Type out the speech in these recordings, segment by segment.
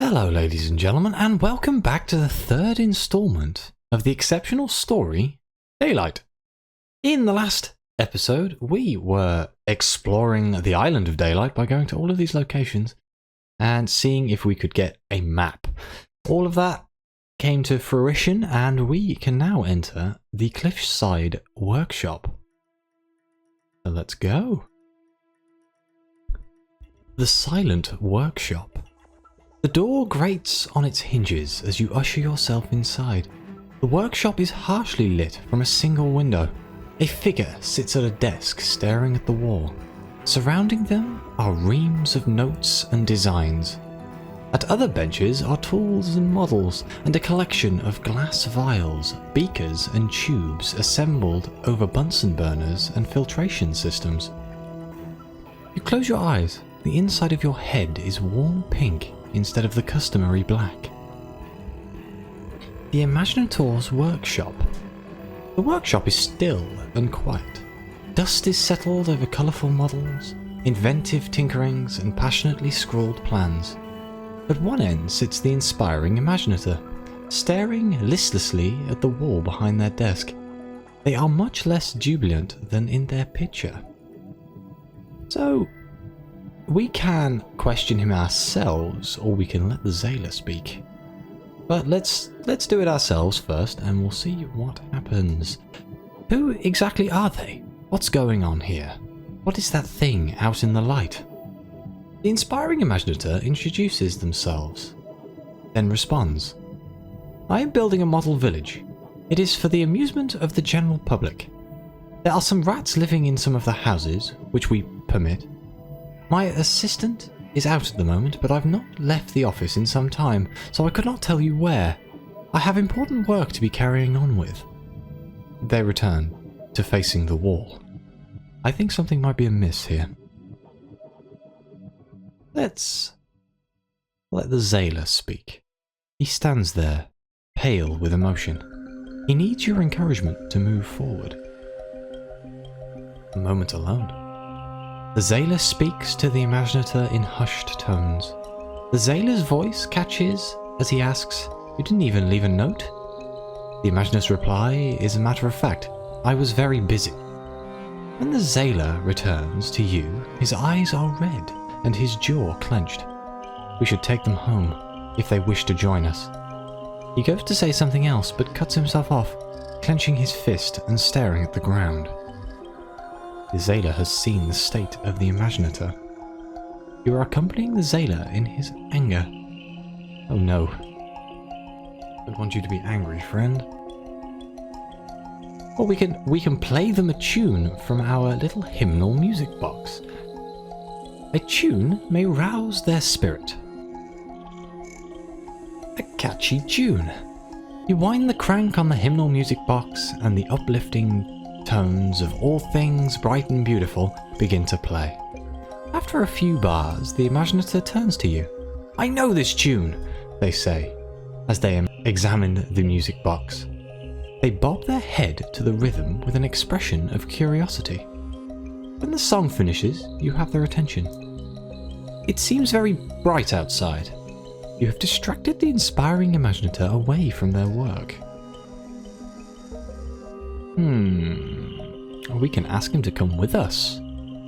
Hello ladies and gentlemen, and welcome back to the third installment of the exceptional story, Daylight. In the last episode, we were exploring the island of Daylight by going to all of these locations and seeing if we could get a map. All of that came to fruition, and we can now enter the Cliffside Workshop. So let's go. The Silent Workshop. The door grates on its hinges as you usher yourself inside. The workshop is harshly lit from a single window. A figure sits at a desk staring at the wall. Surrounding them are reams of notes and designs. At other benches are tools and models and a collection of glass vials, beakers and tubes assembled over Bunsen burners and filtration systems. You close your eyes. The inside of your head is warm pink instead of the customary black. The Imaginator's workshop. The workshop is still and quiet. Dust is settled over colourful models, inventive tinkerings and passionately scrawled plans. At one end sits the inspiring Imaginator, staring listlessly at the wall behind their desk. They are much less jubilant than in their picture. So, we can question him ourselves, or we can let the zailor speak. But let's do it ourselves first, and we'll see what happens. Who exactly are they? What's going on here? What is that thing out in the light? The inspiring Imaginator introduces themselves, then responds. I am building a model village. It is for the amusement of the general public. There are some rats living in some of the houses, which we permit. My assistant is out at the moment, but I've not left the office in some time, so I could not tell you where. I have important work to be carrying on with. They return to facing the wall. I think something might be amiss here. Let's let the zailor speak. He stands there, pale with emotion. He needs your encouragement to move forward. A moment alone. The zailor speaks to the Imaginator in hushed tones. The zailor's voice catches as he asks, "You didn't even leave a note?" The Imaginator's reply is a matter of fact, "I was very busy." When the zailor returns to you, his eyes are red and his jaw clenched. We should take them home, if they wish to join us. He goes to say something else, but cuts himself off, clenching his fist and staring at the ground. The zailor has seen the state of the Imaginator. You are accompanying the zailor in his anger. Oh no. I don't want you to be angry, friend. Or we can play them a tune from our little hymnal music box. A tune may rouse their spirit. A catchy tune. You wind the crank on the hymnal music box and the uplifting tones of all things bright and beautiful begin to play. After a few bars, the Imaginator turns to you. "I know this tune," they say, as they examine the music box. They bob their head to the rhythm with an expression of curiosity. When the song finishes, you have their attention. It seems very bright outside. You have distracted the inspiring Imaginator away from their work. We can ask him to come with us.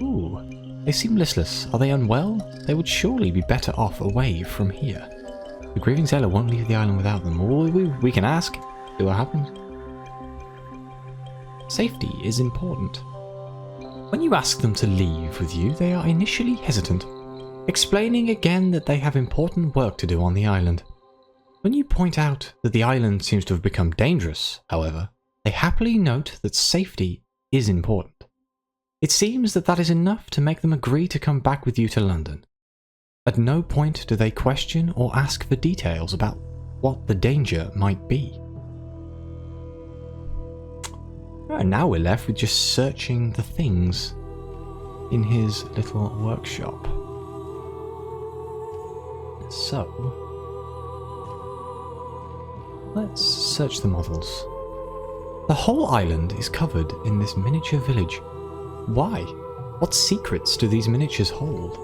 Ooh, they seem listless. Are they unwell? They would surely be better off away from here. The grieving sailor won't leave the island without them. We can ask. See what happens. Safety is important. When you ask them to leave with you, they are initially hesitant, explaining again that they have important work to do on the island. When you point out that the island seems to have become dangerous, however, they happily note that safety is important. It seems that is enough to make them agree to come back with you to London. At no point do they question or ask for details about what the danger might be. And now we're left with just searching the things in his little workshop. So, let's search the models. The whole island is covered in this miniature village. Why? What secrets do these miniatures hold?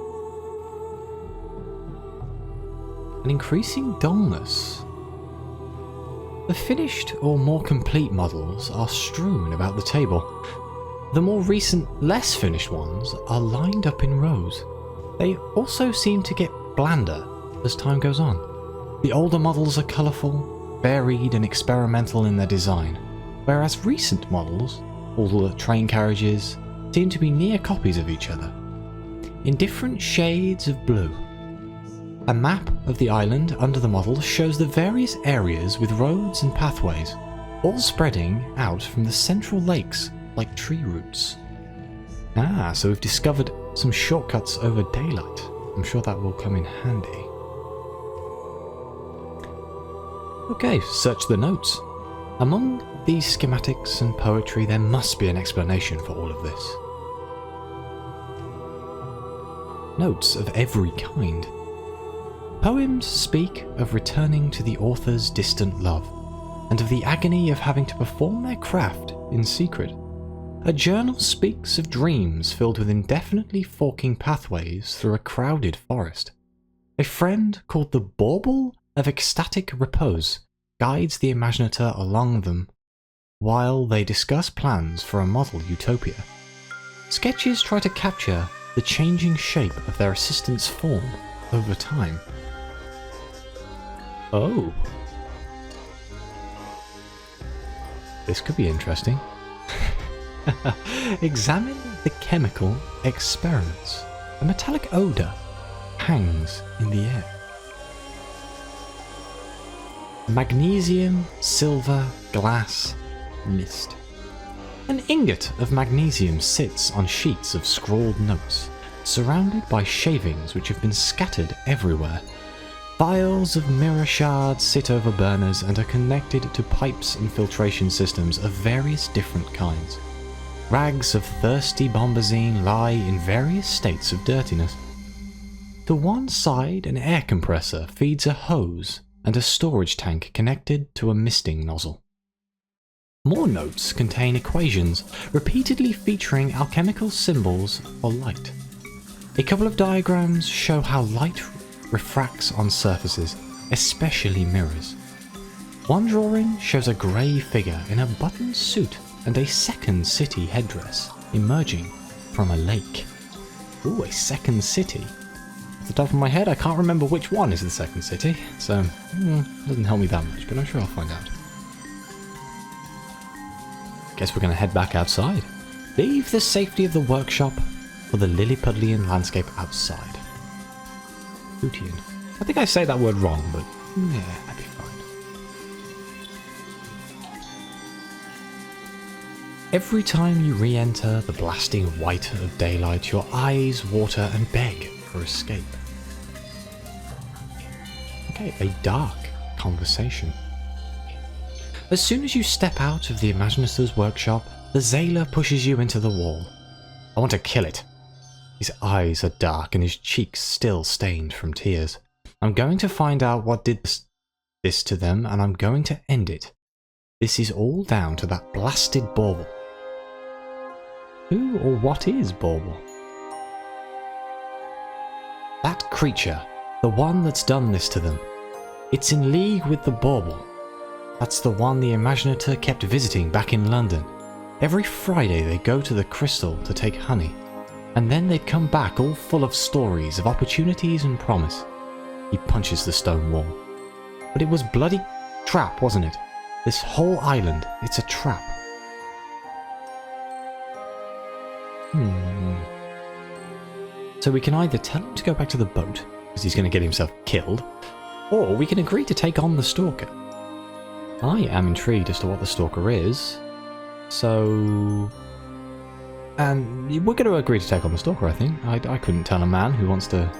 and increasing dullness. The finished or more complete models are strewn about the table. The more recent, less finished ones are lined up in rows. They also seem to get blander as time goes on. The older models are colourful, varied and experimental in their design, whereas recent models, all the train carriages, seem to be near copies of each other, in different shades of blue. A map of the island under the model shows the various areas with roads and pathways, all spreading out from the central lakes like tree roots. Ah, so we've discovered some shortcuts over daylight. I'm sure that will come in handy. Okay, search the notes. Among these schematics and poetry, there must be an explanation for all of this. Notes of every kind. Poems speak of returning to the author's distant love, and of the agony of having to perform their craft in secret. A journal speaks of dreams filled with indefinitely forking pathways through a crowded forest. A friend called the bauble of ecstatic repose guides the imaginator along them while they discuss plans for a model utopia. Sketches try to capture the changing shape of their assistant's form over time. Oh. This could be interesting. Examine the chemical experiments. A metallic odour hangs in the air. Magnesium, silver, glass, mist. An ingot of magnesium sits on sheets of scrawled notes, surrounded by shavings which have been scattered everywhere. Vials of mirror shards sit over burners and are connected to pipes and filtration systems of various different kinds. Rags of thirsty bombazine lie in various states of dirtiness. To one side, an air compressor feeds a hose and a storage tank connected to a misting nozzle. More notes contain equations, repeatedly featuring alchemical symbols for light. A couple of diagrams show how light refracts on surfaces, especially mirrors. One drawing shows a grey figure in a buttoned suit and a second city headdress emerging from a lake. Ooh, a second city. Off the top of my head, I can't remember which one is the second city, so doesn't help me that much, but I'm sure I'll find out. Guess we're going to head back outside. Leave the safety of the workshop for the Lilliputian landscape outside. Lutian. I think I say that word wrong, but yeah, that'd be fine. Every time you re-enter the blasting white of daylight, your eyes water and beg for escape. Okay, a dark conversation. As soon as you step out of the imaginator's workshop, the zailor pushes you into the wall. I want to kill it. His eyes are dark and his cheeks still stained from tears. I'm going to find out what did this to them, and I'm going to end it. This is all down to that blasted bauble. Who or what is Bauble? That creature, the one that's done this to them. It's in league with the Bauble. That's the one the Imaginator kept visiting back in London. Every Friday they go to the crystal to take honey, and then they'd come back all full of stories of opportunities and promise. He punches the stone wall. But it was bloody trap, wasn't it? This whole island, it's a trap. So we can either tell him to go back to the boat, because he's going to get himself killed, or we can agree to take on the Stalker. I am intrigued as to what the Stalker is, so... And we're going to agree to take on the Stalker, I think. I couldn't tell a man who wants to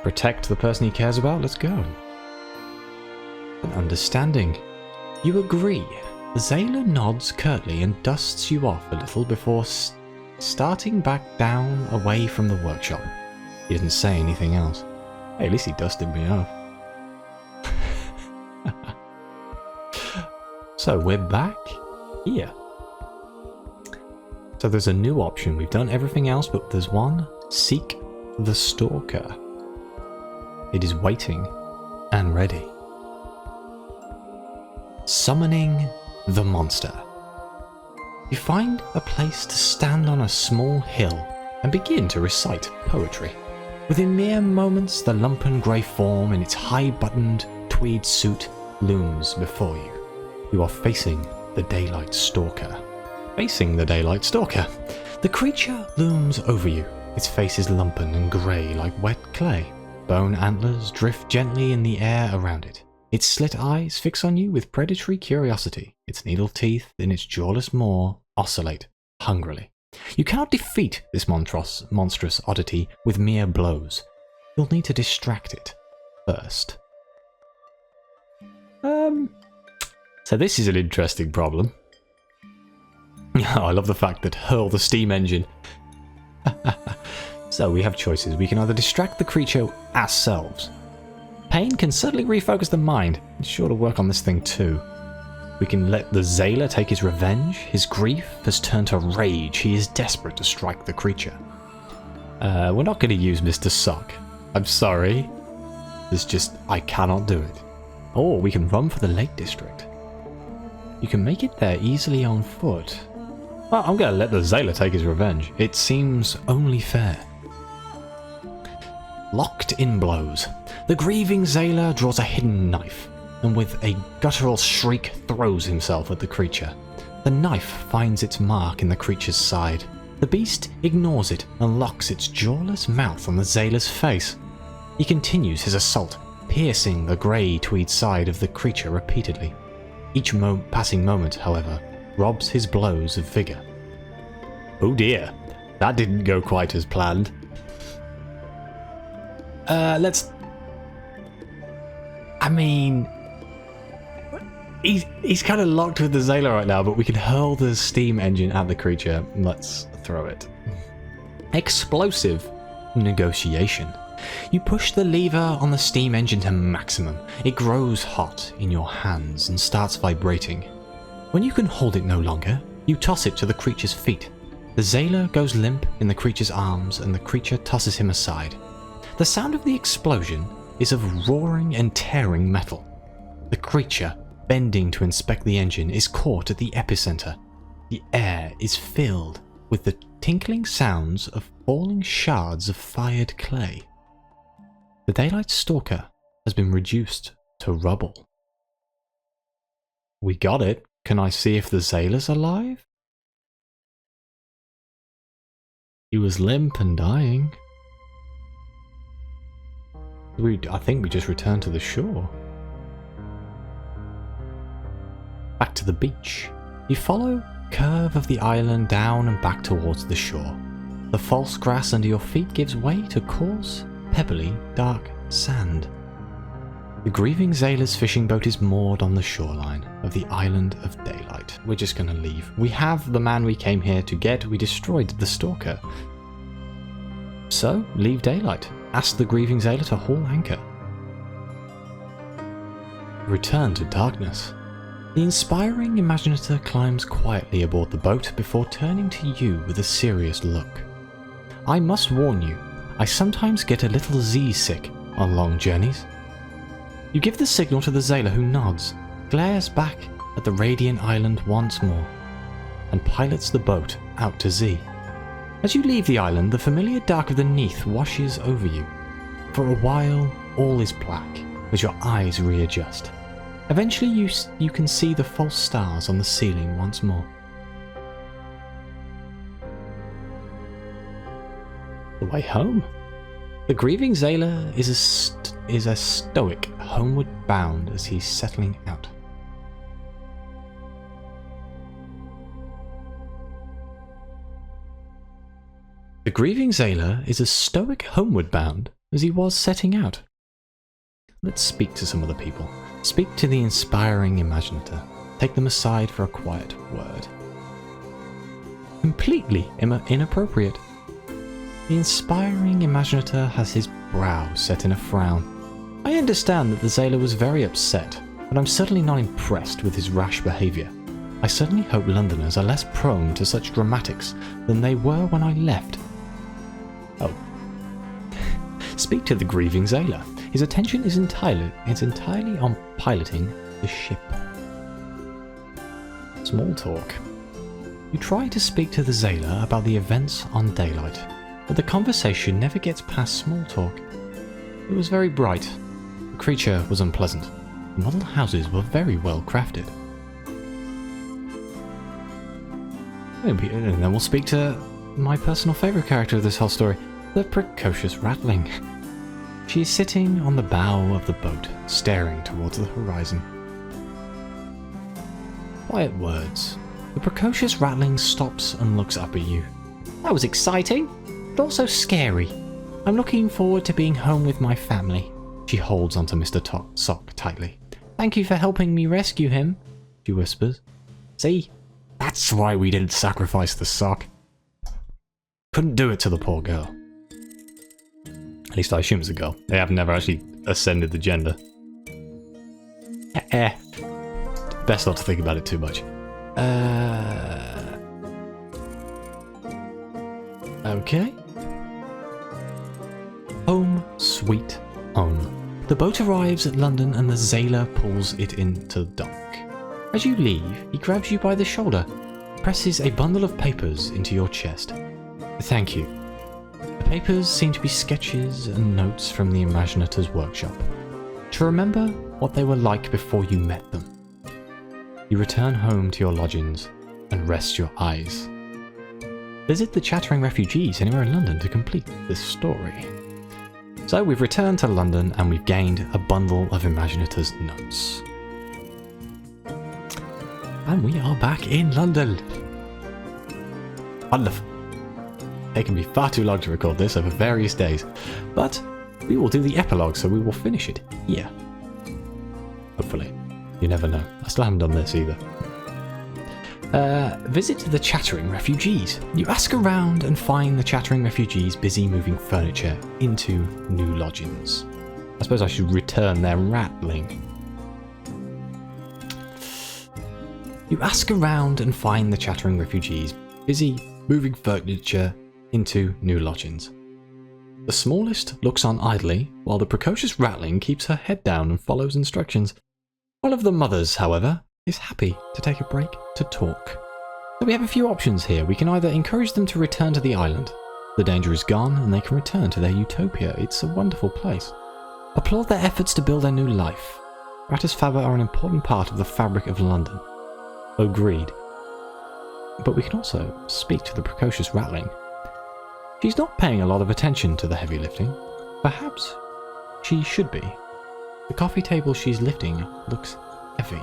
protect the person he cares about. Let's go. An understanding. You agree. The Zailor nods curtly and dusts you off a little before starting back down away from the workshop. He didn't say anything else. Hey, at least he dusted me off. So we're back here. So there's a new option. We've done everything else, but there's one. Seek the Stalker. It is waiting and ready. Summoning the monster. You find a place to stand on a small hill and begin to recite poetry. Within mere moments, the lumpen grey form in its high-buttoned tweed suit looms before you. You are facing the Daylight Stalker. Facing the Daylight Stalker. The creature looms over you. Its face is lumpen and grey like wet clay. Bone antlers drift gently in the air around it. Its slit eyes fix on you with predatory curiosity. Its needle teeth in its jawless maw oscillate hungrily. You cannot defeat this monstrous oddity with mere blows. You'll need to distract it first. So this is an interesting problem. I love the fact that hurl the steam engine. So we have choices. We can either distract the creature ourselves. Pain can certainly refocus the mind. It's sure to work on this thing too. We can let the zailor take his revenge. His grief has turned to rage. He is desperate to strike the creature. We're not going to use Mr. Sock. I'm sorry. It's just, I cannot do it. Or we can run for the Lake District. You can make it there easily on foot. Well, I'm going to let the zailor take his revenge. It seems only fair. Locked in blows. The grieving zailor draws a hidden knife, and with a guttural shriek throws himself at the creature. The knife finds its mark in the creature's side. The beast ignores it and locks its jawless mouth on the zailor's face. He continues his assault, piercing the grey tweed side of the creature repeatedly. Each passing moment, however, robs his blows of vigour. Oh dear, that didn't go quite as planned. He's kind of locked with the zailor right now, but we can hurl the steam engine at the creature. Let's throw it. Explosive negotiation. You push the lever on the steam engine to maximum. It grows hot in your hands and starts vibrating. When you can hold it no longer, you toss it to the creature's feet. The zailor goes limp in the creature's arms and the creature tosses him aside. The sound of the explosion is of roaring and tearing metal. The creature, bending to inspect the engine, is caught at the epicenter. The air is filled with the tinkling sounds of falling shards of fired clay. The Daylight Stalker has been reduced to rubble. We got it. Can I see if the zailor's alive? He was limp and dying. I think we just returned to the shore. Back to the beach. You follow the curve of the island down and back towards the shore. The false grass under your feet gives way to coarse, pebbly, dark sand. The grieving zailor's fishing boat is moored on the shoreline of the island of Daylight. We're just gonna leave. We have the man we came here to get. We destroyed the stalker. So, leave Daylight. Ask the grieving zailor to haul anchor. Return to darkness. The inspiring imaginator climbs quietly aboard the boat before turning to you with a serious look. I must warn you, I sometimes get a little Z-sick on long journeys. You give the signal to the zailor, who nods, glares back at the radiant island once more, and pilots the boat out to Z. As you leave the island, the familiar dark of the Neath washes over you. For a while, all is black as your eyes readjust. Eventually, you can see the false stars on the ceiling once more. The way home. The grieving zailor is a stoic, homeward bound as he's settling out. The grieving zailor is as stoic, homeward bound as he was setting out. Let's speak to some of the people. Speak to the inspiring imaginator. Take them aside for a quiet word. Completely inappropriate. The inspiring imaginator has his brow set in a frown. I understand that the zailor was very upset, but I'm certainly not impressed with his rash behaviour. I certainly hope Londoners are less prone to such dramatics than they were when I left. Oh. Speak to the grieving zailor. his attention is entirely on piloting the ship. Small talk. You try to speak to the zailor about the events on daylight, but the conversation never gets past small talk. It was very bright. The creature was unpleasant. The model houses were very well crafted. And then we'll speak to my personal favourite character of this whole story, the precocious ratling. She is sitting on the bow of the boat, staring towards the horizon. Quiet words. The precocious ratling stops and looks up at you. That was exciting, but also scary. I'm looking forward to being home with my family. She holds onto Mr. Sock tightly. Thank you for helping me rescue him, she whispers. See, that's why we didn't sacrifice the sock. Couldn't do it to the poor girl. At least I assume it's a girl. They have never actually ascended the gender. Best not to think about it too much. Okay. Home sweet home. The boat arrives at London and the zailor pulls it into dock. As you leave, he grabs you by the shoulder, presses a bundle of papers into your chest. Thank you. The papers seem to be sketches and notes from the Imaginator's workshop. To remember what they were like before you met them. You return home to your lodgings and rest your eyes. Visit the Chattering Refugees anywhere in London to complete this story. So we've returned to London and we've gained a bundle of Imaginator's notes. And we are back in London. Wonderful. Taken me far too long to record this over various days, but we will do the epilogue, so we will finish it here. Hopefully. You never know. I still haven't done this either. Visit the Chattering Refugees. You ask around and find the Chattering Refugees busy moving furniture into new lodgings. I suppose I should return their rattling. You ask around and find the Chattering Refugees busy moving furniture into new lodgings. The smallest looks on idly, while the precocious ratling keeps her head down and follows instructions. One of the mothers, however, is happy to take a break to talk. So we have a few options here. We can either encourage them to return to the island. The danger is gone and they can return to their utopia. It's a wonderful place. Applaud their efforts to build their new life. Rattus Faber are an important part of the fabric of London. Agreed. But we can also speak to the precocious ratling. She's not paying a lot of attention to the heavy lifting. Perhaps she should be. The coffee table she's lifting looks heavy.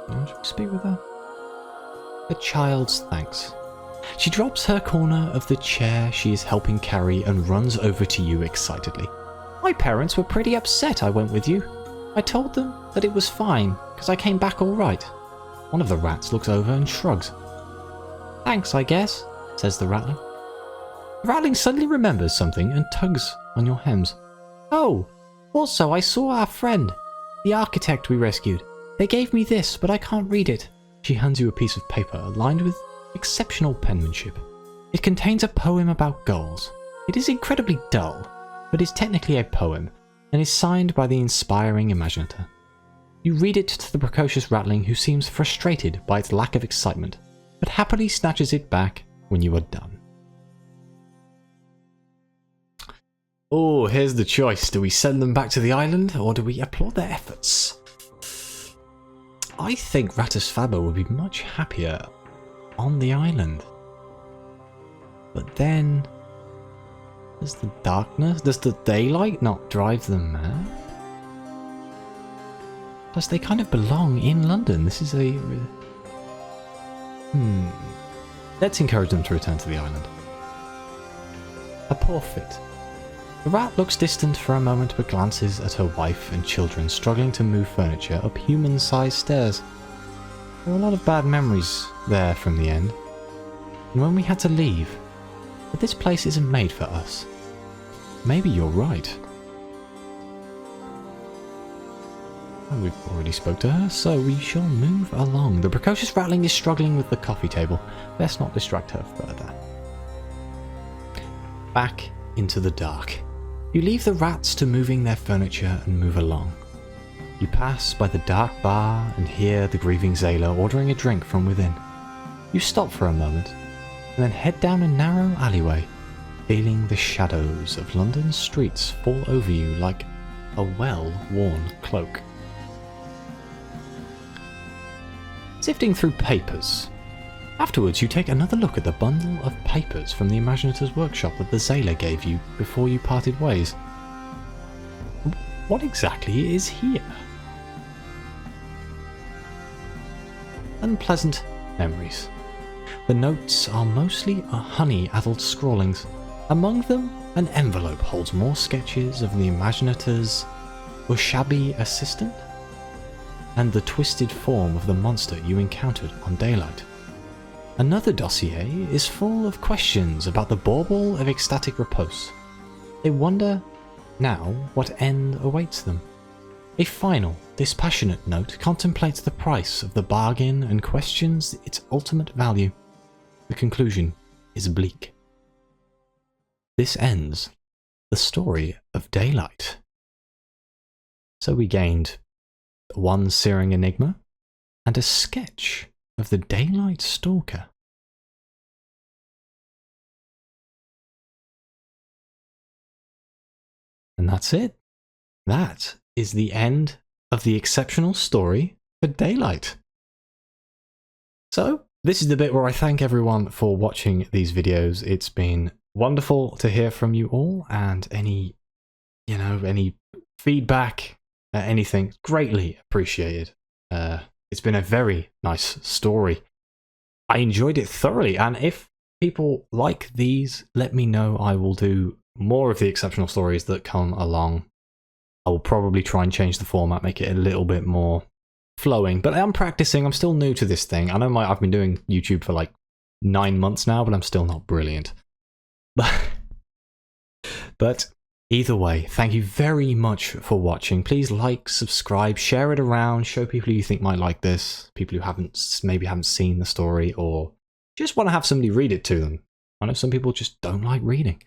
Should we speak with her? A child's thanks. She drops her corner of the chair she is helping carry and runs over to you excitedly. My parents were pretty upset I went with you. I told them that it was fine, because I came back all right. One of the rats looks over and shrugs. Thanks, I guess, says the ratling. The ratling suddenly remembers something and tugs on your hems. Oh, also I saw our friend, the architect we rescued. They gave me this, but I can't read it. She hands you a piece of paper lined with exceptional penmanship. It contains a poem about goals. It is incredibly dull, but is technically a poem, and is signed by the inspiring Imaginator. You read it to the precocious ratling, who seems frustrated by its lack of excitement, but happily snatches it back when you are done. Oh, here's the choice. Do we send them back to the island, or do we applaud their efforts? I think Rattus Faber would be much happier on the island. But then, does the darkness, does the daylight not drive them mad? Plus, they kind of belong in London. This is a... Let's encourage them to return to the island. A poor fit. The rat looks distant for a moment but glances at her wife and children struggling to move furniture up human-sized stairs. There are a lot of bad memories there from the end. And when we had to leave, but this place isn't made for us. Maybe you're right. And we've already spoke to her, so we shall move along. The precocious rattling is struggling with the coffee table. Let's not distract her further. back into the dark. You leave the rats to moving their furniture and move along. You pass by the dark bar and hear the grieving zailor ordering a drink from within. You stop for a moment, and then head down a narrow alleyway, feeling the shadows of London's streets fall over you like a well-worn cloak. Sifting through papers. Afterwards, you take another look at the bundle of papers from the Imaginator's workshop that the zailor gave you before you parted ways. What exactly is here? Unpleasant memories. The notes are mostly honey-addled scrawlings. Among them, an envelope holds more sketches of the Imaginator's shabby assistant and the twisted form of the monster you encountered on Daylight. Another dossier is full of questions about the bauble of ecstatic repose. They wonder now what end awaits them. A final, dispassionate note contemplates the price of the bargain and questions its ultimate value. The conclusion is bleak. This ends the story of Daylight. So we gained one searing enigma and a sketch of the Daylight Stalker. And that's it. That is the end of the exceptional story for Daylight. So, this is the bit where I thank everyone for watching these videos. It's been wonderful to hear from you all, and any feedback, anything, greatly appreciated. It's been a very nice story. I enjoyed it thoroughly, and if people like these, let me know. I will do more of the exceptional stories that come along. I will probably try and change the format, make it a little bit more flowing, but I'm practicing. I'm still new to this thing. I know I've been doing YouTube for like 9 months now, but I'm still not brilliant. But either way, thank you very much for watching. Please like, subscribe, share it around, show people who you think might like this, people who maybe haven't seen the story or just want to have somebody read it to them. I know some people just don't like reading,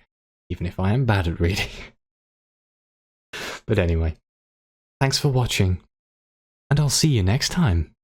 even if I am bad at reading. But anyway, thanks for watching, and I'll see you next time.